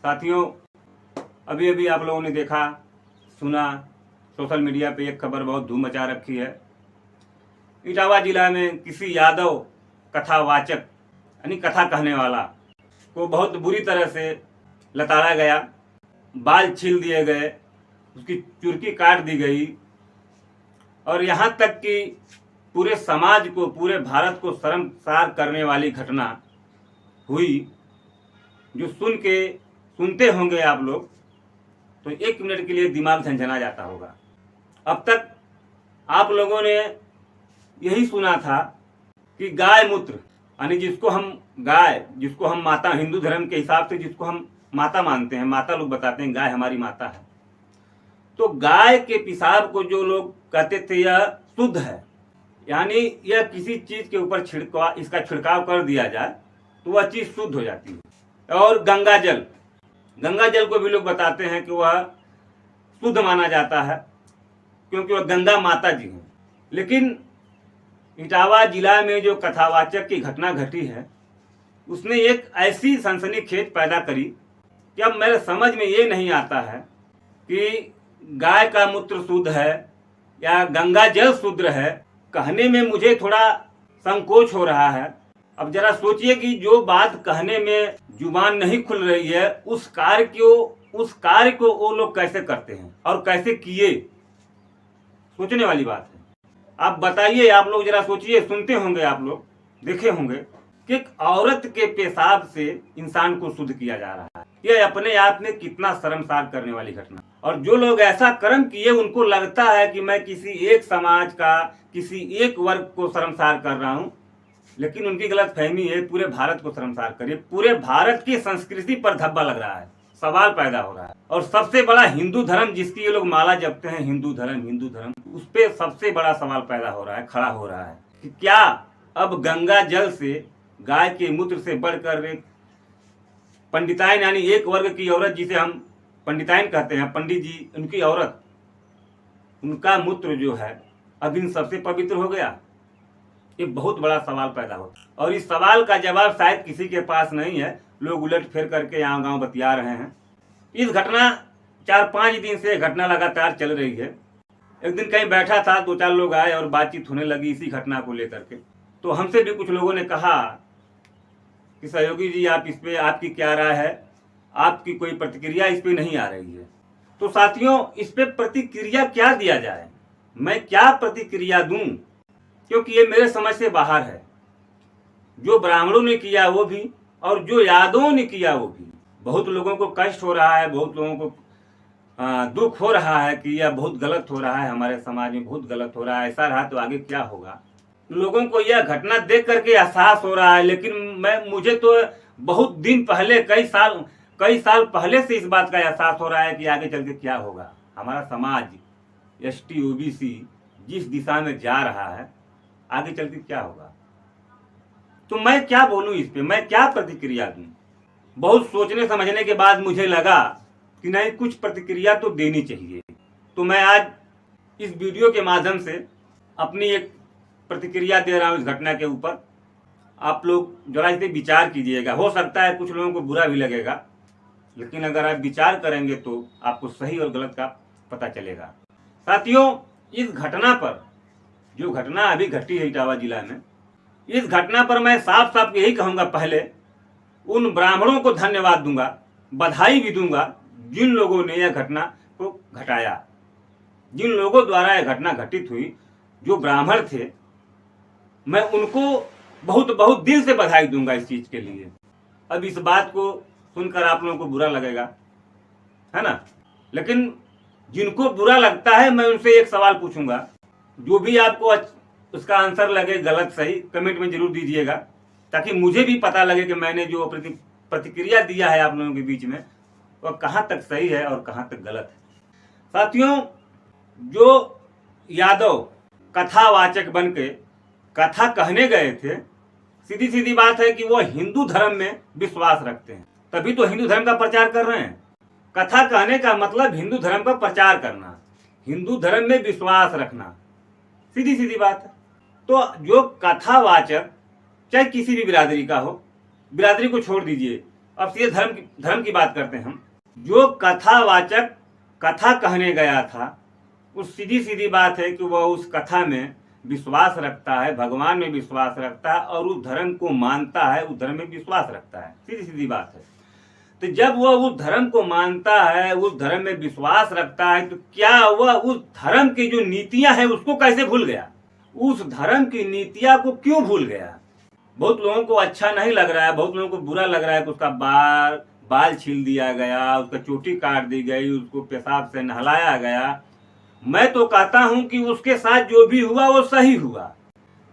साथियों, अभी अभी आप लोगों ने देखा सुना, सोशल मीडिया पे एक खबर बहुत धूम मचा रखी है। इटावा जिला में किसी यादव कथावाचक यानी कथा कहने वाला को बहुत बुरी तरह से लताड़ा गया, बाल छील दिए गए, उसकी चुर्की काट दी गई और यहाँ तक कि पूरे समाज को, पूरे भारत को शर्मसार करने वाली घटना हुई, जो सुनते होंगे आप लोग तो 1 मिनट के लिए दिमाग झंझना जाता होगा। अब तक आप लोगों ने यही सुना था कि गाय मूत्र यानी जिसको हम माता, हिंदू धर्म के हिसाब से जिसको हम माता मानते हैं, माता लोग बताते हैं गाय हमारी माता है, तो गाय के पेशाब को जो लोग कहते थे यह शुद्ध है, यानी यह किसी चीज के ऊपर इसका छिड़काव कर दिया जाए तो वह चीज शुद्ध हो जाती है। और गंगा जल को भी लोग बताते हैं कि वह शुद्ध माना जाता है क्योंकि वह गंगा माता जी हैं। लेकिन इटावा जिला में जो कथावाचक की घटना घटी है उसने एक ऐसी सनसनीखेज पैदा करी कि अब मेरे समझ में ये नहीं आता है कि गाय का मूत्र शुद्ध है या गंगा जल शुद्ध है। कहने में मुझे थोड़ा संकोच हो रहा है। अब जरा सोचिए कि जो बात कहने में जुबान नहीं खुल रही है उस कार्य को वो लोग कैसे करते हैं और कैसे किए, सोचने वाली बात है। आप बताइए, आप लोग जरा सोचिए, सुनते होंगे आप लोग, देखे होंगे कि एक औरत के पेशाब से इंसान को शुद्ध किया जा रहा है। यह अपने आप में कितना शर्मसार करने वाली घटना। और जो लोग ऐसा कर्म किए उनको लगता है कि मैं किसी एक समाज का, किसी एक वर्ग को शर्मसार कर रहा हूं, लेकिन उनकी गलत फहमी है पूरे भारत को शर्मसार करिए। पूरे भारत की संस्कृति पर धब्बा लग रहा है, सवाल पैदा हो रहा है। और सबसे बड़ा हिंदू धर्म जिसकी ये लोग माला जपते हैं, हिंदू धर्म, उस पर सबसे बड़ा सवाल पैदा हो रहा है, खड़ा हो रहा है कि क्या अब गंगा जल से, गाय के मूत्र से बढ़कर एक पंडिताइन यानी एक वर्ग की औरत जिसे हम पंडिताइन कहते हैं, पंडित जी, उनकी औरत, उनका मूत्र जो है अब इन सबसे पवित्र हो गया? एक बहुत बड़ा सवाल पैदा होता है और इस सवाल का जवाब शायद किसी के पास नहीं है। लोग उलट फेर करके यहाँ गांव बतिया रहे हैं। इस घटना 4-5 दिन से घटना लगातार चल रही है। एक दिन कहीं बैठा था, 2-4 लोग आए और बातचीत होने लगी इसी घटना को लेकर के। तो हमसे भी कुछ लोगों ने कहा कि सहयोगी जी, आप इस पे, आपकी क्या राय है? आपकी कोई प्रतिक्रिया इस पे नहीं आ रही है। तो साथियों, इस पे प्रतिक्रिया क्या दिया जाए, मैं क्या प्रतिक्रिया दूं, क्योंकि ये मेरे समझ से बाहर है। जो ब्राह्मणों ने किया वो भी और जो यादवों ने किया वो भी। बहुत लोगों को कष्ट हो रहा है, बहुत लोगों को दुख हो रहा है कि यह बहुत गलत हो रहा है, हमारे समाज में बहुत गलत हो रहा है। ऐसा रहा तो आगे क्या होगा? लोगों को यह घटना देख करके एहसास हो रहा है, लेकिन मुझे तो बहुत दिन पहले, कई साल पहले से इस बात का एहसास हो रहा है कि आगे चल के क्या होगा। हमारा समाज एसटी ओबीसी जिस दिशा में जा रहा है, आगे चल के क्या होगा। तो मैं क्या बोलूं इस पे, मैं क्या प्रतिक्रिया दूं? बहुत सोचने समझने के बाद मुझे लगा कि नहीं, कुछ प्रतिक्रिया तो देनी चाहिए। तो मैं आज इस वीडियो के माध्यम से अपनी एक प्रतिक्रिया दे रहा हूं इस घटना के ऊपर। आप लोग जरा इस पे विचार कीजिएगा। हो सकता है कुछ लोगों को बुरा भी लगेगा, लेकिन अगर आप विचार करेंगे तो आपको सही और गलत का पता चलेगा। साथियों, इस घटना पर, जो घटना अभी घटी है इटावा जिला में, इस घटना पर मैं साफ साफ यही कहूंगा, पहले उन ब्राह्मणों को धन्यवाद दूंगा, बधाई भी दूंगा जिन लोगों ने यह घटना को घटाया, जिन लोगों द्वारा यह घटना घटित हुई, जो ब्राह्मण थे, मैं उनको बहुत बहुत दिल से बधाई दूंगा इस चीज के लिए। अब इस बात को सुनकर आप लोगों को बुरा लगेगा, है ना, लेकिन जिनको बुरा लगता है मैं उनसे एक सवाल पूछूंगा, जो भी आपको उसका आंसर लगे गलत सही, कमेंट में जरूर दीजिएगा, ताकि मुझे भी पता लगे कि मैंने जो प्रतिक्रिया दिया है आप लोगों के बीच में वह कहाँ तक सही है और कहाँ तक गलत है। साथियों, जो यादव कथावाचक बन के कथा कहने गए थे, सीधी सीधी बात है कि वो हिंदू धर्म में विश्वास रखते हैं, तभी तो हिंदू धर्म का प्रचार कर रहे हैं। कथा कहने का मतलब हिंदू धर्म का प्रचार करना, हिंदू धर्म में विश्वास रखना, सीधी सीधी बात है। तो जो कथावाचक चाहे किसी भी बिरादरी का हो, बिरादरी को छोड़ दीजिए, अब सीधे धर्म की बात करते हैं हम। जो कथावाचक कथा कहने गया था, उस सीधी सीधी बात है कि वह उस कथा में विश्वास रखता है, भगवान में विश्वास रखता है और उस धर्म को मानता है, उस धर्म में विश्वास रखता है। सीधी सीधी बात है। तो जब वह उस धर्म को मानता है, उस धर्म में विश्वास रखता है, तो क्या वह उस धर्म की जो नीतियां हैं उसको कैसे भूल गया? उस धर्म की नीतियां को क्यों भूल गया? बहुत लोगों को अच्छा नहीं लग रहा है, बहुत लोगों को बुरा लग रहा है कि उसका बाल छील दिया गया, उसका चोटी काट दी गई, उसको पेशाब से नहलाया गया। मैं तो कहता हूं कि उसके साथ जो भी हुआ वो सही हुआ।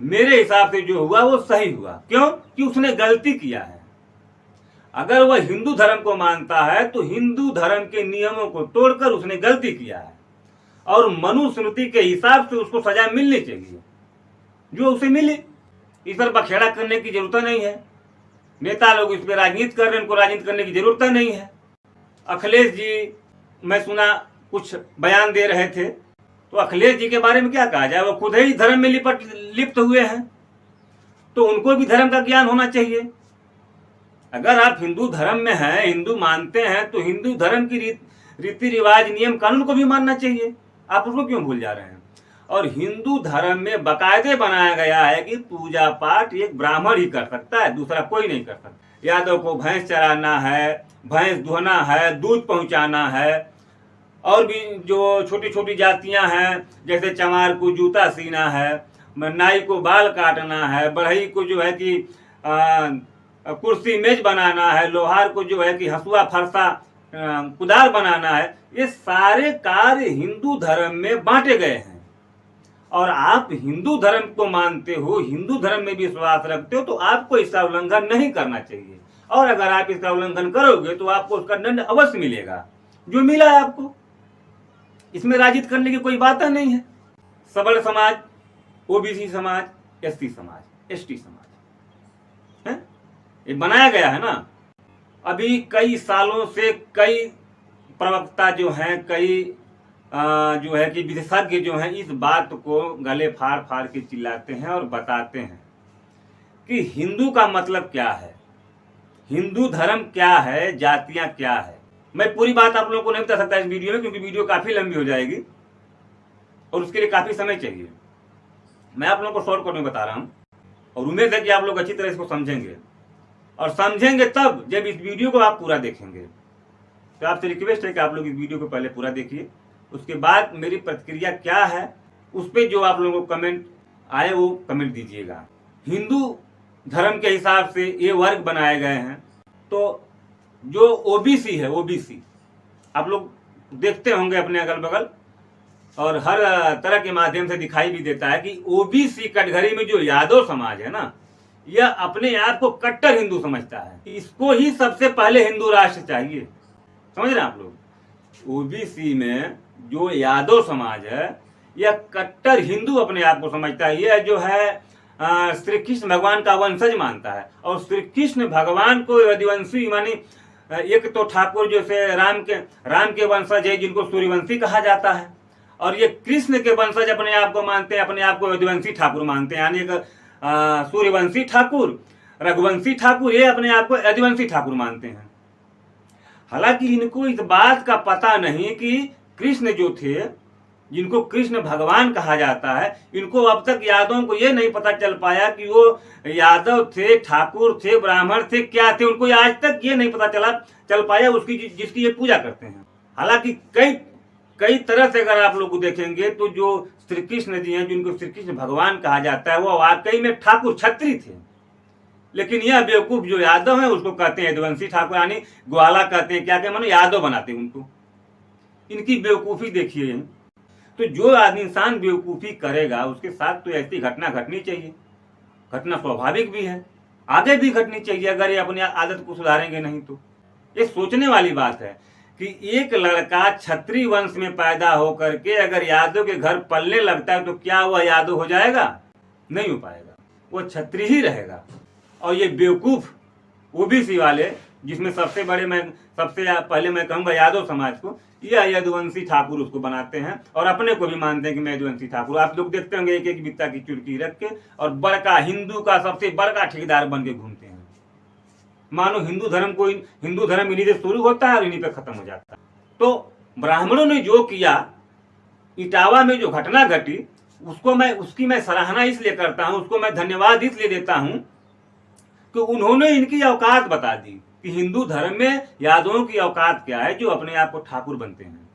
मेरे हिसाब से जो हुआ वो सही हुआ। क्यों? कि उसने गलती किया है। अगर वह हिंदू धर्म को मानता है तो हिंदू धर्म के नियमों को तोड़कर उसने गलती किया है और मनुस्मृति के हिसाब से उसको सजा मिलनी चाहिए, जो उसे मिले। इस पर बखेड़ा करने की जरूरत नहीं है। नेता लोग इस पर राजनीति कर रहे हैं, उनको राजनीति करने की जरूरत नहीं है। अखिलेश जी, मैं सुना कुछ बयान दे रहे थे, तो अखिलेश जी के बारे में क्या कहा जाए? वो खुद ही धर्म में लिप्त हुए हैं, तो उनको भी धर्म का ज्ञान होना चाहिए। अगर आप हिंदू धर्म में हैं, हिंदू मानते हैं, तो हिंदू धर्म की रीति रिवाज, नियम कानून को भी मानना चाहिए। आप उसको क्यों भूल जा रहे हैं? और हिंदू धर्म में बाकायदे बनाया गया है कि पूजा पाठ एक ब्राह्मण ही कर सकता है, दूसरा कोई नहीं कर सकता। यादव को भैंस चराना है, भैंस दुहना है, दूध पहुंचाना है, और भी जो छोटी छोटी जातियां हैं, जैसे चमार को जूता सीना है, नाई को बाल काटना है, बढ़ई को जो है कि कुर्सी मेज बनाना है, लोहार को जो है कि हंसुआ फरसा कुदार बनाना है। ये सारे कार्य हिंदू धर्म में बांटे गए हैं और आप हिंदू धर्म को मानते हो, हिंदू धर्म में विश्वास रखते हो, तो आपको इसका उल्लंघन नहीं करना चाहिए। और अगर आप इसका उल्लंघन करोगे तो आपको उसका दंड अवश्य मिलेगा, जो मिला है आपको। इसमें राजनीति करने की कोई बात नहीं है। सबल समाज, ओबीसी समाज, एससी समाज, एसटी समाज है, ये बनाया गया है ना। अभी कई सालों से कई प्रवक्ता जो हैं, कई जो है कि विशेषज्ञ जो हैं, इस बात को गले फाड़ फाड़ के चिल्लाते हैं और बताते हैं कि हिंदू का मतलब क्या है, हिंदू धर्म क्या है, जातियां क्या है। मैं पूरी बात आप लोगों को नहीं बता सकता इस वीडियो में, क्योंकि वीडियो काफी लंबी हो जाएगी और उसके लिए काफी समय चाहिए। मैं आप लोगों को शॉर्टकट में बता रहा हूं और उम्मीद है कि आप लोग अच्छी तरह इसको समझेंगे, और समझेंगे तब जब इस वीडियो को आप पूरा देखेंगे। तो आपसे रिक्वेस्ट है कि आप लोग इस वीडियो को पहले पूरा देखिए, उसके बाद मेरी प्रतिक्रिया क्या है उस पर जो आप लोगों को कमेंट आए वो कमेंट दीजिएगा। हिंदू धर्म के हिसाब से ये वर्ग बनाए गए हैं, तो जो ओबीसी है, ओबीसी आप लोग देखते होंगे अपने अगल बगल और हर तरह के माध्यम से दिखाई भी देता है कि ओबीसी कैटेगरी में जो यादव समाज है ना, यह अपने आप को कट्टर हिंदू समझता है। इसको ही सबसे पहले हिंदू राष्ट्र चाहिए, समझ रहे हैं आप लोग। ओबीसी में जो यादव समाज है, यह कट्टर हिंदू अपने आप को समझता है। यह जो है श्री कृष्ण भगवान का वंशज मानता है, और श्री कृष्ण भगवान को यदुवंशी मानी, एक तो ठाकुर जैसे राम के वंशज है जिनको सूर्यवंशी कहा जाता है, और ये कृष्ण के वंशज अपने आप को मानते हैं, अपने आप को यदुवंशी ठाकुर मानते हैं। यानी सूर्यवंशी ठाकुर, रघुवंशी ठाकुर, ये अपने आप को यदुवंशी ठाकुर मानते हैं। हालांकि इनको इस बात का पता नहीं कि कृष्ण जो थे, जिनको कृष्ण भगवान कहा जाता है, इनको अब तक यादवों को ये नहीं पता चल पाया कि वो यादव थे, ठाकुर थे, ब्राह्मण थे, क्या थे। उनको आज तक ये नहीं पता चल पाया उसकी जिसकी ये पूजा करते हैं। हालांकि कई तरह से अगर आप लोग देखेंगे तो जो श्री कृष्ण जी हैं, जिनको श्री कृष्ण भगवान कहा जाता है, वो वाकई में ठाकुर छत्री थे। लेकिन यह बेवकूफ जो यादव है उसको कहते हैं यदुवंशी ठाकुर, यानी ग्वाला कहते हैं, क्या मानो यादव बनाते हैं उनको। इनकी बेवकूफी देखिए। तो जो आदमी इंसान बेवकूफी करेगा उसके साथ तो ऐसी घटना घटनी चाहिए, घटना स्वाभाविक भी है, आगे भी घटनी चाहिए। अगर ये अपनी आदत को सुधारेंगे नहीं तो ये सोचने वाली बात है कि एक लड़का क्षत्रिय वंश में पैदा होकर के अगर यादव के घर पलने लगता है तो क्या वह यादव हो जाएगा? नहीं हो पाएगा, वो क्षत्रिय ही रहेगा। और ये बेवकूफ ओबीसी वाले, जिसमें सबसे पहले मैं कहूँगा यादव समाज को, यह यदुवंशी ठाकुर उसको बनाते हैं और अपने को भी मानते हैं कि मैं यदुवंशी ठाकुर। आप लोग देखते होंगे एक एक बित्ता की चुटकी रख के और बड़का हिंदू का सबसे बड़का ठेकेदार बन के घूमते हैं। मानो हिंदू धर्म इन्हीं से शुरू होता है और इन्हीं पे खत्म हो जाता है। तो ब्राह्मणों ने जो किया, इटावा में जो घटना घटी, उसकी मैं सराहना इसलिए करता हूं, उसको मैं धन्यवाद इसलिए देता हूं कि उन्होंने इनकी औकात बता दी कि हिंदू धर्म में यादवों की औकात क्या है, जो अपने आप को ठाकुर बनते हैं।